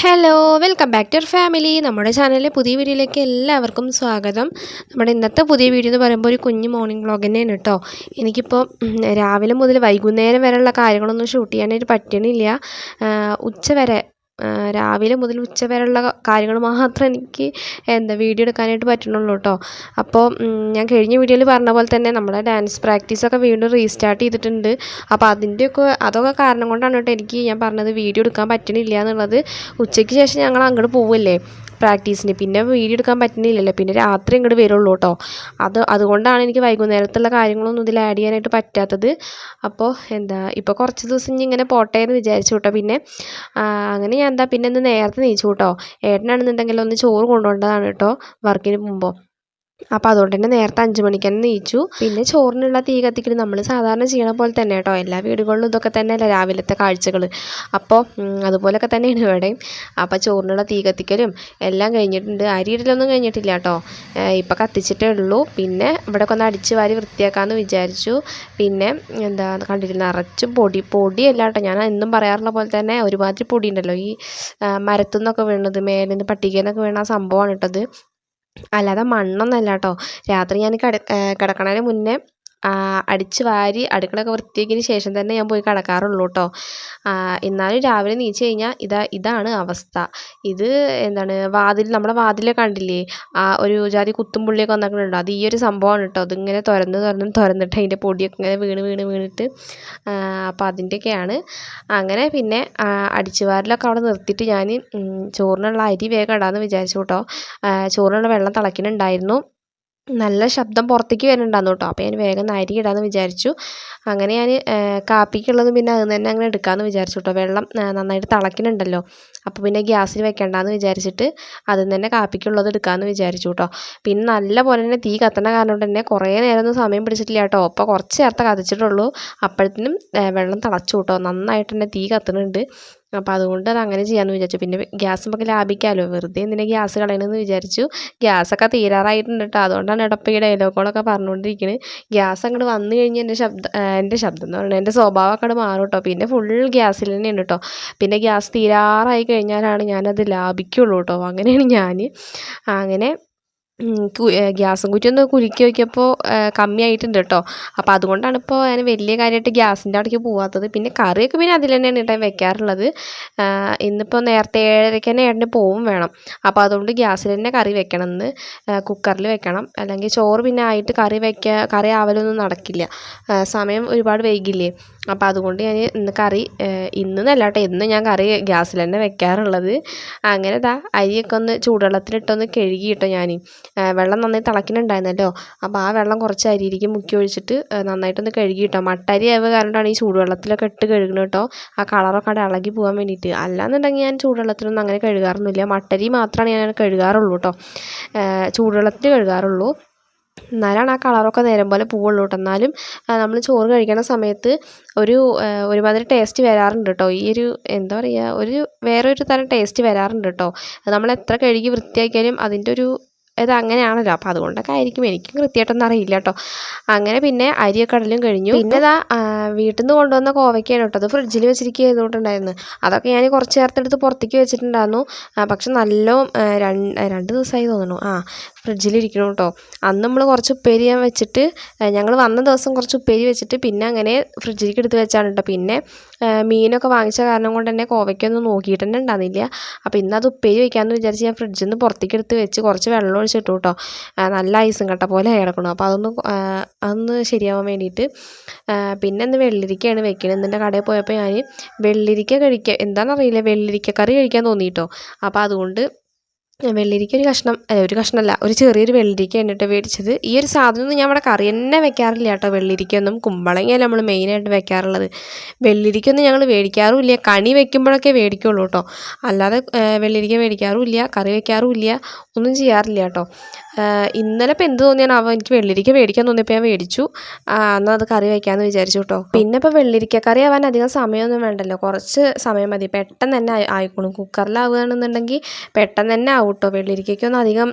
Hello welcome back to our family. നമ്മുടെ ചാനലിലെ പുതിയ വീഡിയോയിലേക്ക് എല്ലാവർക്കും സ്വാഗതം. നമ്മുടെ ഇന്നത്തെ പുതിയ വീഡിയോ എന്ന് പറയുമ്പോൾ ഒരു കുഞ്ഞ് മോർണിംഗ് വ്ളോഗ് തന്നെയാണ് കേട്ടോ. എനിക്കിപ്പോൾ രാവിലെ മുതൽ വൈകുന്നേരം വരെയുള്ള കാര്യങ്ങളൊന്നും ഷൂട്ട് ചെയ്യാനായിട്ട് പറ്റണില്ല. ഉച്ച വരെ രാവിലെ മുതൽ ഉച്ച വരെയുള്ള കാര്യങ്ങൾ മാത്രം എനിക്ക് വീഡിയോ എടുക്കാനായിട്ട് പറ്റണുള്ളൂ കേട്ടോ. അപ്പോൾ ഞാൻ കഴിഞ്ഞ വീഡിയോയിൽ പറഞ്ഞ പോലെ തന്നെ നമ്മുടെ ഡാൻസ് പ്രാക്ടീസൊക്കെ വീണ്ടും റീസ്റ്റാർട്ട് ചെയ്തിട്ടുണ്ട്. അപ്പോൾ അതൊക്കെ കാരണം കൊണ്ടാണ് കേട്ടോ എനിക്ക് ഞാൻ പറഞ്ഞത് വീഡിയോ എടുക്കാൻ പറ്റണില്ല എന്നുള്ളത്. ഉച്ചയ്ക്ക് ശേഷം ഞങ്ങൾ അങ്ങോട്ട് പോവല്ലേ പ്രാക്ടീസിന്, പിന്നെ വീഡിയോ എടുക്കാൻ പറ്റുന്നില്ലല്ലോ, പിന്നെ രാത്രി ഇങ്ങോട്ട് വരുള്ളൂ കേട്ടോ. അതുകൊണ്ടാണ് എനിക്ക് വൈകുന്നേരത്തുള്ള കാര്യങ്ങളൊന്നും ഇതിൽ ആഡ് ചെയ്യാനായിട്ട് പറ്റാത്തത്. അപ്പോൾ ഇപ്പോൾ കുറച്ച് ദിവസം ഇനി ഇങ്ങനെ പോട്ടെ എന്ന് വിചാരിച്ചു കേട്ടോ. പിന്നെ അങ്ങനെ ഞാൻ പിന്നെ ഇന്ന് നേരത്തെ നീച്ചു കേട്ടോ. ഏട്ടനാണെന്നുണ്ടെങ്കിൽ ഒന്ന് ചോറ് കൊണ്ടുപോകേണ്ടതാണ് കേട്ടോ വർക്കിന് പോകുമ്പോൾ. അപ്പോൾ അതുകൊണ്ട് തന്നെ നേരത്തെ 5 മണിക്ക് തന്നെ നീച്ചു. പിന്നെ ചോറിനുള്ള തീ കത്തിക്കൽ നമ്മൾ സാധാരണ ചെയ്യണ പോലെ തന്നെ കേട്ടോ. എല്ലാ വീടുകളിലും ഇതൊക്കെ തന്നെയല്ലേ രാവിലത്തെ കാഴ്ചകൾ. അപ്പോൾ അതുപോലൊക്കെ തന്നെയാണ് ഇവിടെയും. അപ്പോൾ ചോറിനുള്ള തീ കത്തിക്കലും എല്ലാം കഴിഞ്ഞിട്ടുണ്ട്. അരിയിടലൊന്നും കഴിഞ്ഞിട്ടില്ല കേട്ടോ, ഇപ്പോൾ കത്തിച്ചിട്ടേ ഉള്ളൂ. പിന്നെ ഇവിടെയൊക്കെ ഒന്ന് അടിച്ച് വാരി വൃത്തിയാക്കാമെന്ന് വിചാരിച്ചു. പിന്നെ കണ്ടിട്ട് നിറച്ചും പൊടിയല്ല കേട്ടോ. ഞാൻ എന്നും പറയാറുള്ള പോലെ തന്നെ ഒരുമാതിരി പൊടി ഉണ്ടല്ലോ, ഈ മരത്തു നിന്നൊക്കെ വീണത്, മേലിൽ നിന്ന് പട്ടികയിൽ വീണ ആ സംഭവമാണ് ഇട്ടത്, അല്ലാതെ മണ്ണൊന്നുമല്ല കേട്ടോ. രാത്രി ഞാൻ കിടക്കണതിന് മുന്നേ അടിച്ച് വാരി അടുക്കളയൊക്കെ വൃത്തിയാക്കിയതിന് ശേഷം തന്നെ ഞാൻ പോയി കിടക്കാറുള്ളൂ കേട്ടോ. എന്നാലും രാവിലെ നീച്ച് കഴിഞ്ഞാൽ ഇതാണ് അവസ്ഥ. ഇത് നമ്മുടെ വാതിലൊക്കെ കണ്ടില്ലേ, ഒരു ജാതി കുത്തും പുള്ളിയൊക്കെ വന്നിട്ടുണ്ടോ, അത് ഈ ഒരു സംഭവമാണ് കേട്ടോ. അതിങ്ങനെ തുറന്നിട്ട് അതിൻ്റെ പൊടിയൊക്കെ ഇങ്ങനെ വീണിട്ട് അപ്പോൾ അതിൻ്റെയൊക്കെയാണ്. അങ്ങനെ പിന്നെ അടിച്ചു വാരലൊക്കെ അവിടെ നിർത്തിയിട്ട് ഞാൻ ചോറിനുള്ള അരി വേഗം ഇടാമെന്ന് വിചാരിച്ചു കേട്ടോ. ചോറിനുള്ള വെള്ളം തിളയ്ക്കുന്നുണ്ടായിരുന്നു, നല്ല ശബ്ദം പുറത്തേക്ക് വരുന്നുണ്ടായിരുന്നു കേട്ടോ. അപ്പോൾ ഞാൻ വേഗം അരി ഇടാമെന്ന് വിചാരിച്ചു. അങ്ങനെ ഞാൻ കാപ്പിക്കുള്ളതും പിന്നെ അത് തന്നെ അങ്ങനെ എടുക്കാമെന്ന് വിചാരിച്ചു കേട്ടോ. വെള്ളം നന്നായിട്ട് തിളയ്ക്കുന്നുണ്ടല്ലോ, അപ്പോൾ പിന്നെ ഗ്യാസിൽ വെക്കണ്ടെന്ന് വിചാരിച്ചിട്ട് അതിൽ തന്നെ കാപ്പിക്കുള്ളത് എടുക്കാമെന്ന് വിചാരിച്ചു കേട്ടോ. പിന്നെ നല്ല പോലെ തന്നെ തീ കത്തണ കാരണം കൊണ്ട് തന്നെ കുറേ നേരമൊന്നും സമയം പിടിച്ചിട്ടില്ല കേട്ടോ. അപ്പോൾ കുറച്ച് നേരത്തെ കത്തിച്ചിട്ടുള്ളൂ, അപ്പോഴത്തേനും വെള്ളം തിളച്ചു കേട്ടോ. നന്നായിട്ട് തന്നെ തീ കത്തുന്നുണ്ട്. അപ്പോൾ അതുകൊണ്ട് അത് അങ്ങനെ ചെയ്യാമെന്ന് വിചാരിച്ചു. പിന്നെ ഗ്യാസ് നമുക്ക് ലാഭിക്കാമല്ലോ, വെറുതെ എന്തിനാ ഗ്യാസ് കളയണമെന്ന് വിചാരിച്ചു. ഗ്യാസൊക്കെ തീരാറായിട്ടുണ്ട് കേട്ടോ. അതുകൊണ്ടാണ് ഇപ്പോൾ ഈ ഡയലോഗുകളൊക്കെ പറഞ്ഞുകൊണ്ടിരിക്കുന്നത്. ഗ്യാസ് അങ്ങോട്ട് വന്നു കഴിഞ്ഞ് എൻ്റെ ശബ്ദം എന്ന് പറയുന്നത് എൻ്റെ സ്വഭാവമൊക്കെ അങ്ങോട്ട് മാറും കേട്ടോ. പിന്നെ ഫുൾ ഗ്യാസിൽ തന്നെയാണ് കേട്ടോ. പിന്നെ ഗ്യാസ് തീരാറായി കഴിഞ്ഞാലാണ് ഞാനത് ലാഭിക്കുള്ളൂ കേട്ടോ. അങ്ങനെയാണ് ഞാൻ. അങ്ങനെ ഗ്യാസും കുറ്റി ഒന്ന് കുലുക്കി നോക്കിയപ്പോൾ കമ്മിയായിട്ടുണ്ട് കേട്ടോ. അപ്പോൾ അതുകൊണ്ടാണ് ഇപ്പോൾ ഞാൻ വലിയ കാര്യമായിട്ട് ഗ്യാസിൻ്റെ അവിടേക്ക് പോകാത്തത്. പിന്നെ കറിയൊക്കെ പിന്നെ അതിൽ തന്നെയാണ് കേട്ടോ വെക്കാറുള്ളത്. ഇന്നിപ്പോൾ നേരത്തെ 7:30 തന്നെ ഏട്ടന് പോവും വേണം. അപ്പോൾ അതുകൊണ്ട് ഗ്യാസിൽ തന്നെ കറി വെക്കണം, എന്ന് കുക്കറിൽ വെക്കണം. അല്ലെങ്കിൽ ചോറ് പിന്നെ ആയിട്ട് കറി ആവലൊന്നും നടക്കില്ല, സമയം ഒരുപാട് വൈകില്ലേ. അപ്പോൾ അതുകൊണ്ട് ഞാൻ ഇന്നല്ല കേട്ടോ, എന്നും ഞാൻ കറി ഗ്യാസിൽ തന്നെ വെക്കാറുള്ളത്. അങ്ങനെ അരിയൊക്കെ ഒന്ന് ചൂടുവെള്ളത്തിലിട്ടൊന്ന് കഴുകിയിട്ടോ. ഞാൻ വെള്ളം നന്നായി തിളയ്ക്കുന്നുണ്ടായിരുന്നല്ലോ, അപ്പോൾ ആ വെള്ളം കുറച്ച് അരിയിലേക്ക് മുക്കി ഒഴിച്ചിട്ട് നന്നായിട്ടൊന്ന് കഴുകിയിട്ടോ. മട്ടരി ആവുക കാരണമാണ് ഈ ചൂടുവെള്ളത്തിലൊക്കെ ഇട്ട് കഴുകണം കേട്ടോ, ആ കളറൊക്കെ അവിടെ ഇളകി പോകാൻ വേണ്ടിയിട്ട്. അല്ലാന്നുണ്ടെങ്കിൽ ഞാൻ ചൂടുവെള്ളത്തിലൊന്നും അങ്ങനെ കഴുകാറൊന്നുമില്ല. മട്ടരി മാത്രമാണ് ഞാൻ കഴുകാറുള്ളൂ കേട്ടോ, ചൂടുവെള്ളത്തിൽ കഴുകാറുള്ളൂ. എന്നാലാണ് ആ കളറൊക്കെ നേരം പോലെ പോവുള്ളൂ കേട്ടോ. എന്നാലും നമ്മൾ ചോറ് കഴിക്കണ സമയത്ത് ഒരുമാതിരി ടേസ്റ്റ് വരാറുണ്ട് കേട്ടോ. ഈ ഒരു വേറൊരു തരം ടേസ്റ്റ് വരാറുണ്ട് കേട്ടോ. നമ്മൾ എത്ര കഴുകി വൃത്തിയാക്കിയാലും അതിൻ്റെ ഒരു ഇത് അങ്ങനെയാണല്ലോ. അപ്പോൾ അതുകൊണ്ടൊക്കെ ആയിരിക്കും, എനിക്കും കൃത്യമായിട്ടൊന്നും അറിയില്ല കേട്ടോ. അങ്ങനെ പിന്നെ അരിയൊക്കെ ഇടലും കഴിഞ്ഞു. പിന്നെ വീട്ടിൽ നിന്ന് കൊണ്ടുവന്ന കോവയ്ക്കാണ് കേട്ടോ, അത് ഫ്രിഡ്ജിൽ വെച്ചിരിക്കുന്നുണ്ടായിരുന്നു. അതൊക്കെ ഞാൻ കുറച്ച് നേരത്തെടുത്ത് പുറത്തേക്ക് വെച്ചിട്ടുണ്ടായിരുന്നു. പക്ഷെ നല്ല 2 ദിവസമായി തോന്നുന്നു ഫ്രിഡ്ജിലിരിക്കണം കേട്ടോ. അന്ന് നമ്മൾ കുറച്ച് ഉപ്പേരി ഞാൻ വെച്ചിട്ട്, ഞങ്ങൾ വന്ന ദിവസം കുറച്ച് ഉപ്പേരി വെച്ചിട്ട് പിന്നെ അങ്ങനെ ഫ്രിഡ്ജിലേക്ക് എടുത്ത് വെച്ചാണ് കേട്ടോ. പിന്നെ മീനൊക്കെ വാങ്ങിച്ച കാരണം കൊണ്ട് തന്നെ കോവയ്ക്കൊന്നും നോക്കിയിട്ട് തന്നെ ഉണ്ടാകുന്നില്ല. അപ്പോൾ ഇന്ന് അത് ഉപ്പേരി വയ്ക്കാമെന്ന് വിചാരിച്ച് ഞാൻ ഫ്രിഡ്ജിൽ നിന്ന് പുറത്തേക്ക് എടുത്ത് വെച്ച് കുറച്ച് വെള്ളം ഒഴിച്ചിട്ടു കേട്ടോ. നല്ല ഐസും കട്ട പോലെ കിടക്കണം. അപ്പോൾ അതൊന്ന് ശരിയാവാൻ വേണ്ടിയിട്ട്. പിന്നെ ഇന്ന് വെള്ളരിക്കയാണ് വെക്കുന്നത്. ഇന്നെൻ്റെ കടയിൽ പോയപ്പോൾ ഞാൻ വെള്ളരിക്ക എന്താണെന്നറിയില്ല, വെള്ളരിക്ക കറി കഴിക്കാൻ തോന്നിയിട്ടോ. അപ്പോൾ അതുകൊണ്ട് വെള്ളരിക്ക ഒരു ചെറിയൊരു വെള്ളരിക്കയാണ് കേട്ടോ മേടിച്ചത്. ഈ ഒരു സാധനമൊന്നും ഞാൻ ഇവിടെ കറി തന്നെ വെക്കാറില്ല കേട്ടോ. വെള്ളരിക്കൊന്നും കുമ്പളങ്ങയല്ല നമ്മൾ മെയിനായിട്ട് വെക്കാറുള്ളത്. വെള്ളരിക്കൊന്നും ഞങ്ങൾ മേടിക്കാറുമില്ല, കണി വെക്കുമ്പോഴൊക്കെ മേടിക്കുള്ളൂ കേട്ടോ. അല്ലാതെ വെള്ളരിക്ക മേടിക്കാറുമില്ല, കറി വെക്കാറുമില്ല, ഒന്നും ചെയ്യാറില്ല കേട്ടോ. ഇന്നലെ ഇപ്പോൾ എന്ത് തോന്നിയാണാവോ എനിക്ക് വെള്ളരിക്ക മേടിക്കാൻ തോന്നിയപ്പോൾ ഞാൻ മേടിച്ചു. എന്നാൽ അത് കറി വയ്ക്കാമെന്ന് വിചാരിച്ചു കേട്ടോ. പിന്നെ ഇപ്പോൾ വെള്ളരിക്ക കറി ആവാൻ അധികം സമയമൊന്നും വേണ്ടല്ലോ, കുറച്ച് സമയം മതി, പെട്ടെന്ന് തന്നെ ആയിക്കോളും. കുക്കറിലാവുകയാണെന്നുണ്ടെങ്കിൽ പെട്ടെന്ന് തന്നെ ആവും ആവും കേട്ടോ. വെള്ളരിക്കയ്ക്കൊന്നും അധികം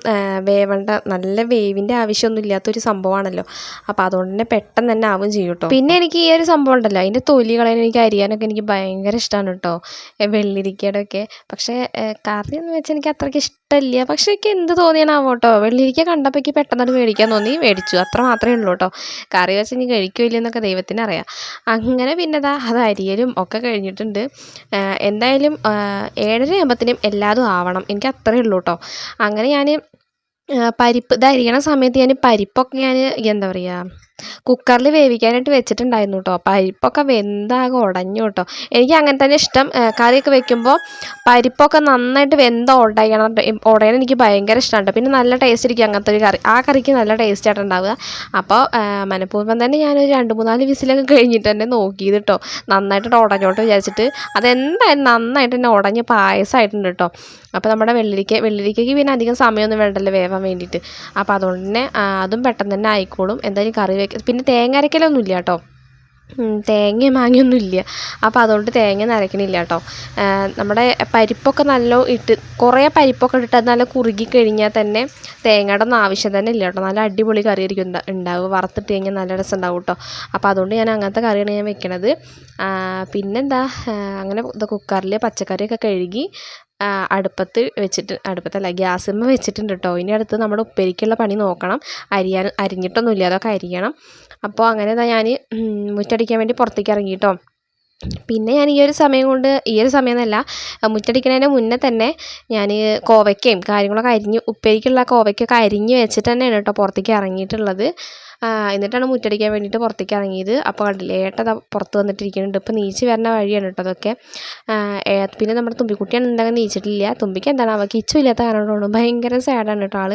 വേവണ്ട, നല്ല വേവിൻ്റെ ആവശ്യമൊന്നും ഇല്ലാത്തൊരു സംഭവമാണല്ലോ. അപ്പോൾ അതുകൊണ്ട് തന്നെ പെട്ടെന്ന് തന്നെ ആവും ചെയ്യും കേട്ടോ. പിന്നെ എനിക്ക് ഈ ഒരു സംഭവം ഉണ്ടല്ലോ, അതിൻ്റെ തൊലി കളയാൻ എനിക്ക് അരിയാനൊക്കെ എനിക്ക് ഭയങ്കര ഇഷ്ടമാണ് കേട്ടോ, വെള്ളരിക്കയുടെ ഒക്കെ. പക്ഷേ കറി എന്ന് വെച്ചാൽ എനിക്ക് അത്രയ്ക്ക് ഇഷ്ടമില്ല. പക്ഷേ എനിക്ക് എന്ത് തോന്നിയാണാവോ കേട്ടോ, വെള്ളരിക്ക കണ്ടപ്പോൾ എനിക്ക് പെട്ടെന്ന് മേടിക്കാൻ തോന്നി, മേടിച്ചു, അത്ര മാത്രമേ ഉള്ളൂ കേട്ടോ. കറി വെച്ച് ഇനി കഴിക്കില്ല എന്നൊക്കെ ദൈവത്തിന് അറിയാം. അങ്ങനെ പിന്നെ അത് അരിയലും ഒക്കെ കഴിഞ്ഞിട്ടുണ്ട്. എന്തായാലും 7:30 ആകുമ്പോഴത്തേനും എല്ലാതും ആവണം, എനിക്ക് അത്രയേ ഉള്ളൂ കേട്ടോ. അങ്ങനെ ഞാൻ പരിപ്പ് ഇത് അരിയണ സമയത്ത് ഞാൻ പരിപ്പൊക്കെ എന്താ പറയുക, കുക്കറിൽ വേവിക്കാനായിട്ട് വെച്ചിട്ടുണ്ടായിരുന്നു കേട്ടോ. പരിപ്പൊക്കെ വെന്താകെ ഉടഞ്ഞു കേട്ടോ. എനിക്ക് അങ്ങനെ തന്നെ ഇഷ്ടം. കറിയൊക്കെ വെക്കുമ്പോൾ പരിപ്പൊക്കെ നന്നായിട്ട് ഉടയണം എനിക്ക് ഭയങ്കര ഇഷ്ടമാണ്. പിന്നെ നല്ല ടേസ്റ്റ് ഇരിക്കും അങ്ങനത്തെ ഒരു കറി, ആ കറിക്ക് നല്ല ടേസ്റ്റ് ആയിട്ടുണ്ടാവുക. അപ്പോൾ മനഃപൂർവ്വം തന്നെ ഞാനൊരു 2-3-4 വിസിലൊക്കെ കഴിഞ്ഞിട്ട് തന്നെ നോക്കിയത് കേട്ടോ, നന്നായിട്ട് ഉടഞ്ഞോട്ട് വിചാരിച്ചിട്ട്. അതെന്തായാലും നന്നായിട്ട് തന്നെ ഉടഞ്ഞ് പായസമായിട്ടുണ്ട് കേട്ടോ. അപ്പോൾ നമ്മുടെ വെള്ളരിക്കയ്ക്ക് പിന്നെ അധികം സമയമൊന്നും വേണ്ടല്ലോ വേവാൻ വേണ്ടിയിട്ട്. അപ്പോൾ അതുകൊണ്ട് തന്നെ അതും പെട്ടെന്ന് തന്നെ ആയിക്കോളും. എന്തായാലും കറി പിന്നെ തേങ്ങ അരക്കലൊന്നും ഇല്ല കേട്ടോ, തേങ്ങയും മാങ്ങയൊന്നും ഇല്ല. അപ്പോൾ അതുകൊണ്ട് തേങ്ങ നരക്കണില്ല കേട്ടോ. നമ്മുടെ പരിപ്പൊക്കെ നല്ല കുറേ പരിപ്പൊക്കെ ഇട്ടിട്ട് അത് നല്ല കുറുകി കഴിഞ്ഞാൽ തന്നെ തേങ്ങയുടെ ഒന്നും ആവശ്യം തന്നെ ഇല്ല കേട്ടോ. നല്ല അടിപൊളി കറിയായിരിക്കും ഉണ്ടാവുക, വറുത്തിട്ട് കഴിഞ്ഞാൽ നല്ല രസം ഉണ്ടാവും കേട്ടോ. അപ്പോൾ അതുകൊണ്ട് ഞാൻ അങ്ങനത്തെ കറിയാണ് ഞാൻ വെക്കണത്. പിന്നെന്താ, അങ്ങനെ കുക്കറിൽ പച്ചക്കറിയൊക്കെ കഴുകി അടുപ്പത്തല്ല ഗ്യാസിന്മേൽ വെച്ചിട്ടുണ്ട് കേട്ടോ. ഇനി അടുത്ത് നമ്മുടെ ഉപ്പേരിക്കുള്ള പണി നോക്കണം. അരിഞ്ഞിട്ടൊന്നുമില്ല, അതൊക്കെ അരിയണം. അപ്പോൾ അങ്ങനെ ഞാൻ മുറ്റടിക്കാൻ വേണ്ടി പുറത്തേക്ക് ഇറങ്ങി കേട്ടോ. പിന്നെ ഞാൻ ഈ ഒരു സമയം എന്നല്ല, മുറ്റടിക്കുന്നതിന് മുന്നേ തന്നെ ഞാൻ കോവയ്ക്കയും കാര്യങ്ങളൊക്കെ ഉപ്പേരിക്കുള്ള കോവയ്ക്കൊക്കെ അരിഞ്ഞ് വെച്ചിട്ട് തന്നെയാണ് കേട്ടോ പുറത്തേക്ക് ഇറങ്ങിയിട്ടുള്ളത്. എന്നിട്ടാണ് മുറ്റടിക്കാൻ വേണ്ടിയിട്ട് പുറത്തേക്ക് ഇറങ്ങിയത്. അപ്പോൾ കണ്ടില്ലേ, ഏട്ടൻ പുറത്ത് വന്നിട്ടിരിക്കുന്നുണ്ട്. ഇപ്പോൾ നീച്ച് വരുന്ന വഴിയാണ് കേട്ടോ അതൊക്കെ. പിന്നെ നമ്മുടെ തുമ്പിക്കുട്ടിയാണ് എന്തായാലും നീച്ചിട്ടില്ല. തുമ്പിക്ക് എന്താണ് അവൾക്ക് ഇച്ചുമില്ലാത്ത കാരണം ഭയങ്കര സാഡാണ് കേട്ടോ ആൾ.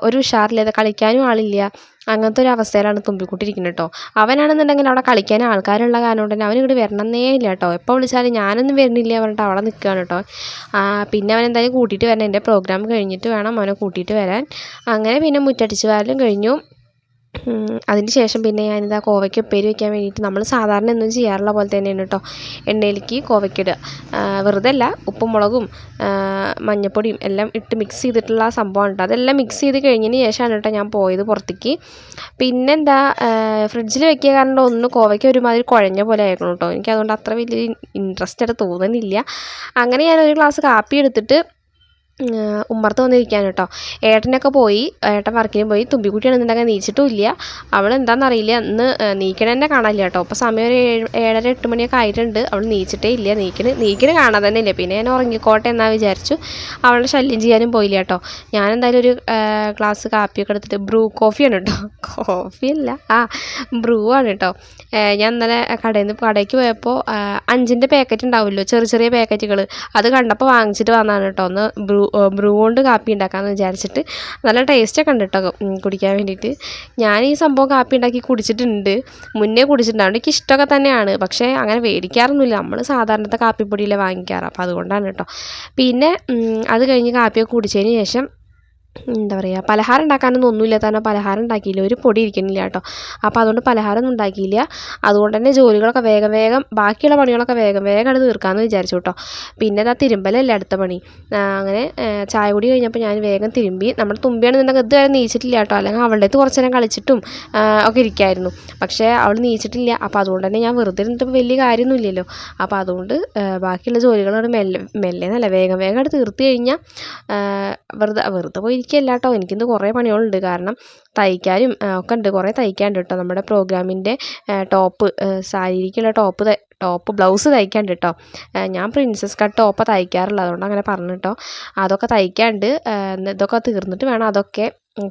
ഒരു ഉഷാറില്ലാതെ, കളിക്കാനും ആളില്ല, അങ്ങനത്തെ ഒരു അവസ്ഥയിലാണ് തുമ്പിക്കുട്ടി ഇരിക്കുന്നത് കേട്ടോ. അവനാണെന്നുണ്ടെങ്കിൽ അവിടെ കളിക്കാൻ ആൾക്കാരുള്ള കാരണം കൊണ്ട് തന്നെ അവൻ ഇങ്ങോട്ട് വരണമെന്നേ ഇല്ല കേട്ടോ. എപ്പോൾ വിളിച്ചാലും ഞാനൊന്നും വരുന്നില്ല പറഞ്ഞിട്ട് അവിടെ നിൽക്കുകയാണ് കേട്ടോ. പിന്നെ അവൻ എന്തായാലും കൂട്ടിയിട്ട് വരണം, എൻ്റെ പ്രോഗ്രാം കഴിഞ്ഞിട്ട് വേണം അവനെ കൂട്ടിയിട്ട് വരാൻ. അങ്ങനെ പിന്നെ മുറ്റടിച്ച് വാരലും കഴിഞ്ഞു. അതിന് ശേഷം പിന്നെ ഞാനിതാ കോവയ്ക്ക് ഉപ്പേരി വയ്ക്കാൻ വേണ്ടിയിട്ട് നമ്മൾ സാധാരണ എന്നും ചെയ്യാറുള്ള പോലെ തന്നെയാണ് കേട്ടോ, എണ്ണയിലേക്ക് കോവയ്ക്കിടുക. വെറുതെ അല്ല, ഉപ്പും മുളകും മഞ്ഞൾപ്പൊടിയും എല്ലാം ഇട്ട് മിക്സ് ചെയ്തിട്ടുള്ള സംഭവമാണ് കേട്ടോ. അതെല്ലാം മിക്സ് ചെയ്ത് കഴിഞ്ഞതിന് ശേഷമാണ് കേട്ടോ ഞാൻ പോയത് പുറത്തേക്ക്. പിന്നെന്താ, ഫ്രിഡ്ജിൽ വെക്കിയ കാരണം ഒന്ന് കോവയ്ക്ക് ഒരുമാതിരി കുഴഞ്ഞ പോലെ ആയിരുന്നു കേട്ടോ. എനിക്കതുകൊണ്ട് അത്ര വലിയ ഇൻട്രസ്റ്റ് ആയിട്ട് തോന്നുന്നില്ല. അങ്ങനെ ഞാനൊരു ഗ്ലാസ് കാപ്പി എടുത്തിട്ട് ഉമ്മർത്ത് വന്നിരിക്കാൻ കേട്ടോ. ഏട്ടനൊക്കെ പോയി, ഏട്ടൻ വർക്കിന് പോയി. തുമ്പിക്കുട്ടിയാണെന്നുണ്ടെങ്കിൽ നീച്ചിട്ടുമില്ല. അവൾ എന്താണെന്നറിയില്ല, ഇന്ന് നീക്കണ തന്നെ കാണാനില്ല കേട്ടോ. അപ്പോൾ സമയം ഒരു 7:30-8 മണിയൊക്കെ ആയിട്ടുണ്ട്. അവൾ നീച്ചിട്ടേ ഇല്ല, നീക്കിന് കാണാൻ തന്നെ ഇല്ല. പിന്നെ ഞാൻ ഉറങ്ങിക്കോട്ടെ എന്നാ വിചാരിച്ചു, അവളുടെ ശല്യം ചെയ്യാനും പോയില്ല കേട്ടോ. ഞാൻ എന്തായാലും ഒരു ഗ്ലാസ് കാപ്പിയൊക്കെ എടുത്തിട്ട്, ബ്രൂ കോഫിയാണ് കേട്ടോ, കോഫിയല്ല ബ്രൂ ആണ് കേട്ടോ. ഞാൻ ഇന്നലെ കടയ്ക്ക് പോയപ്പോൾ 5-ന്റെ പാക്കറ്റ് ഉണ്ടാവുമല്ലോ, ചെറിയ പാക്കറ്റുകൾ, അത് കണ്ടപ്പോൾ വാങ്ങിച്ചിട്ട് വന്നതാണ് കേട്ടോ. ഒന്ന് ബ്രൂ കൊണ്ട് കാപ്പി ഉണ്ടാക്കാമെന്ന് വിചാരിച്ചിട്ട്. നല്ല ടേസ്റ്റൊക്കെ ഉണ്ട് കേട്ടോ കുടിക്കാൻ വേണ്ടിയിട്ട്. ഞാൻ ഈ സംഭവം കാപ്പി ഉണ്ടാക്കി മുന്നേ കുടിച്ചിട്ടുണ്ട്, അതുകൊണ്ട് എനിക്ക് ഇഷ്ടമൊക്കെ തന്നെയാണ്. പക്ഷേ അങ്ങനെ മേടിക്കാറൊന്നുമില്ല, നമ്മൾ സാധാരണത്തെ കാപ്പിപ്പൊടിയിലെ വാങ്ങിക്കാറ്. അപ്പോൾ അതുകൊണ്ടാണ് കേട്ടോ. പിന്നെ അത് കഴിഞ്ഞ് കാപ്പിയൊക്കെ കുടിച്ചതിന് ശേഷം എന്താ പറയുക, പലഹാരം ഉണ്ടാക്കാനൊന്നും ഒന്നുമില്ലാത്ത കാരണം പലഹാരം ഉണ്ടാക്കിയില്ല, ഒരു പൊടി ഇരിക്കുന്നില്ല കേട്ടോ. അപ്പോൾ അതുകൊണ്ട് പലഹാരമൊന്നും ഉണ്ടാക്കിയില്ല. അതുകൊണ്ട് തന്നെ ജോലികളൊക്കെ വേഗം ബാക്കിയുള്ള പണികളൊക്കെ വേഗം അത് തീർക്കാമെന്ന് വിചാരിച്ചു കേട്ടോ. പിന്നെ അതാ തിരുമ്പലല്ലേ അടുത്ത പണി. അങ്ങനെ ചായ കുടി കഴിഞ്ഞപ്പോൾ ഞാൻ വേഗം തിരുമ്പി. നമ്മുടെ തുമ്പിയാണെന്നുണ്ടെങ്കിൽ ഇതുവരെ നീച്ചിട്ടില്ല കേട്ടോ, അല്ലെങ്കിൽ അവളുടെ അടുത്ത് കുറച്ച് നേരം കളിച്ചിട്ടും ഒക്കെ ഇരിക്കായിരുന്നു. പക്ഷേ അവൾ നീച്ചിട്ടില്ല. അപ്പോൾ അതുകൊണ്ട് തന്നെ ഞാൻ വെറുതെ ഇരുന്നിട്ട് വലിയ കാര്യമൊന്നുമില്ലല്ലോ. അപ്പോൾ അതുകൊണ്ട് ബാക്കിയുള്ള ജോലികളോട് മെല്ലെ നല്ല വേഗം അത് തീർത്ത് കഴിഞ്ഞാൽ വെറുതെ പോയി ഇരിക്കുകയല്ല കേട്ടോ. എനിക്കിന്ന് കുറേ പണികളുണ്ട്, കാരണം തയ്ക്കാനും ഒക്കെ ഉണ്ട്, കുറേ തയ്ക്കാനുണ്ട് കേട്ടോ. നമ്മുടെ പ്രോഗ്രാമിൻ്റെ സാരിക്കുള്ള ടോപ്പ് ബ്ലൗസ് തയ്ക്കാനുണ്ട് കേട്ടോ. ഞാൻ പ്രിൻസസ് കട്ട് ടോപ്പാണ് തയ്ക്കാറുള്ളത്, അതുകൊണ്ട് അങ്ങനെ പറഞ്ഞു കേട്ടോ. അതൊക്കെ തയ്ക്കാനുണ്ട്. ഇതൊക്കെ തീർന്നിട്ട് വേണം അതൊക്കെ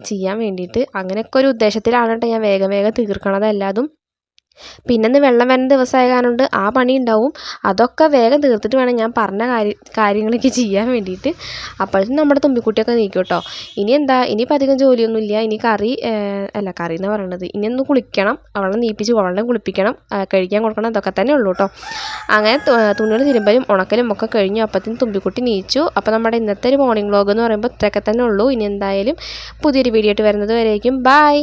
ചെയ്യാൻ വേണ്ടിയിട്ട്. അങ്ങനെയൊക്കെ ഒരു ഉദ്ദേശത്തിലാണ് കേട്ടോ ഞാൻ വേഗം തീർക്കണത് എല്ലാതും. പിന്നെ വെള്ളം വരുന്ന ദിവസമായ കാരണം കൊണ്ട് ആ പണി ഉണ്ടാവും. അതൊക്കെ വേഗം തീർത്തിട്ട് വേണം ഞാൻ പറഞ്ഞ കാര്യങ്ങളൊക്കെ ചെയ്യാൻ വേണ്ടിയിട്ട്. അപ്പോഴത്തേക്കും നമ്മുടെ തുമ്പിക്കുട്ടിയൊക്കെ നീക്കും കേട്ടോ. ഇനിയിപ്പോൾ അധികം ജോലിയൊന്നുമില്ല. ഇനി കറി എന്ന് പറയണത്, ഇനി ഒന്ന് കുളിക്കണം, അവളെ നീപ്പിച്ച് അവളെ കുളിപ്പിക്കണം, കഴിക്കാൻ കൊടുക്കണം, ഇതൊക്കെ തന്നെ ഉള്ളൂ കേട്ടോ. അങ്ങനെ തുണികൾ തിരുമ്പലും ഉണക്കലും ഒക്കെ കഴിഞ്ഞു. അപ്പോഴത്തേക്കും തുമ്പിക്കുട്ടി നീച്ചു. അപ്പോൾ നമ്മുടെ ഇന്നത്തെ ഒരു മോർണിംഗ് വ്ളോഗ് എന്ന് പറയുമ്പോൾ ഇത്രയൊക്കെ തന്നെ ഉള്ളൂ. ഇനി എന്തായാലും പുതിയൊരു വീഡിയോ ആയിട്ട് വരുന്നത് വരേക്കും ബൈ.